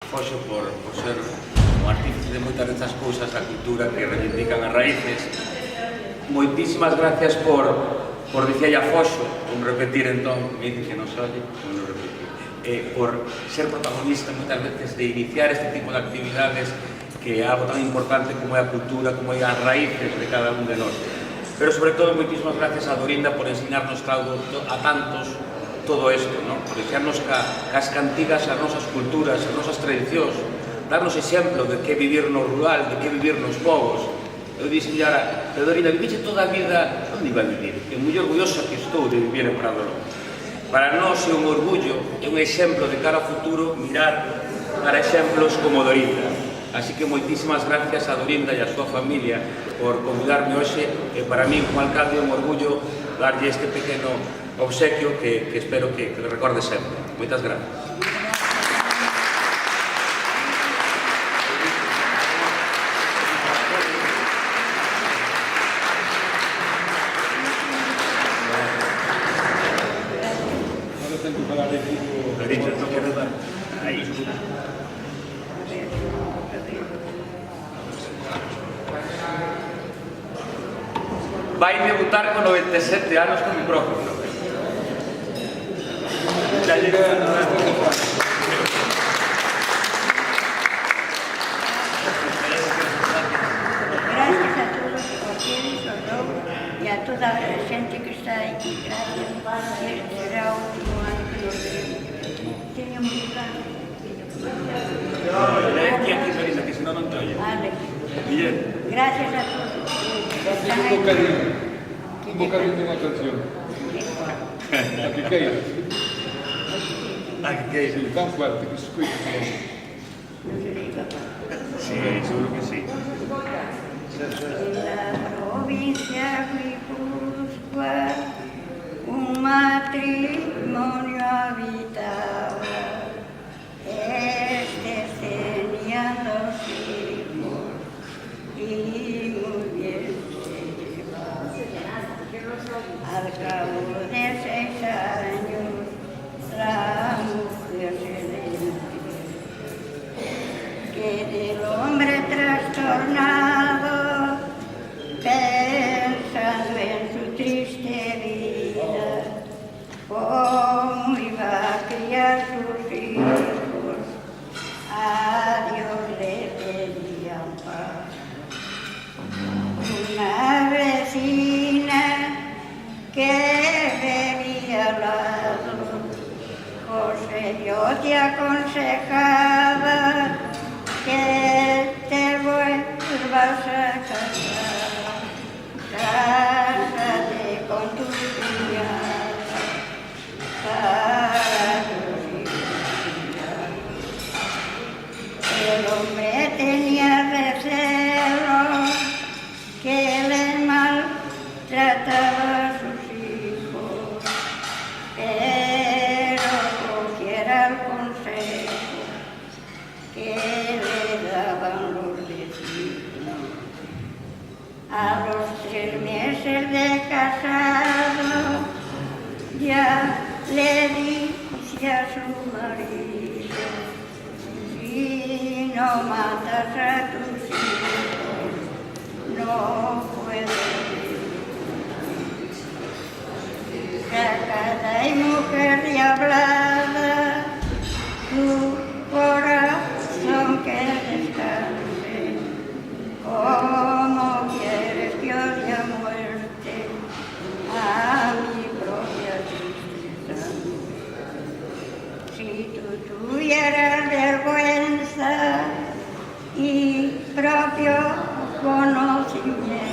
Foxo por ser o artífice de moitas destas cousas da cultura que reivindican as raíces. Moitísimas gracias por dicir a Foxo, un repetir entón, me dicen que non se oye, non repetir, por ser protagonista moitas veces de iniciar este tipo de actividades que é algo tan importante como é a cultura, como é as raíces de cada un de nós. Pero sobre todo, moitísimas gracias a Dorinda por ensinarnos a tantos todo isto, por ensinarnos cas cantigas as nosas culturas, as nosas tradicións, darnos exemplo de que vivir no rural, de que vivir nos povos. Eu dixen ara, Dorina, viviche toda a vida, onde iba a vivir? E moi orgullosa que estou de vivir en Prado Longo. Para nós é un orgullo, é un exemplo de cara ao futuro mirar para exemplos como Dorinda. Así que moitísimas gracias a Dorinda e a súa familia por convidarme hoxe, e para mí, como alcalde, é un orgullo darlle este pequeno obsequio que espero que recorde sempre. Moitas gracias. Vai debutar con 97 anos con micrófono. Gracias a todos ustedes, y a toda la gente que está aquí. Gracias. Este será el último año que nos veremos. Tenía muy claro. Aquí, Marisa, que si no, non te oye. Vale. Bien. Gracias a todos. Gracias un bocadinho de unha canción. A que queiras. A que queiras. Sí, tan fuerte que se escucha. Sí, seguro que sí. En la provincia Guipúzcoa un matrimonio habitaba. Tenían 2 hijos y muy bien se llevaban. Al cabo de 6 años la mujer se le enteró que del hombre trastornado, pensando en su triste vida, cómo iba a criar sus hijos, a Dios le pedían paz. Una vecina que bebía al lado, José, yo te aconsejaba que te vuelvas a casar, cásate con tu criada, para tus hijos. El hombre tenía recelo que le maltrataba a sus hijos, pero cogiera el consejo que le daban los vecinos. A los 3 meses de casado ya le dice a su marido: si no matas a tus hijos, no puedes vivir. Sacada y mujer diablada, tu corazón que descanse. ¿Cómo quieres que odie a muerte a mi propia tristeza? Si tú tuvieras vergüenza y propio conocimiento,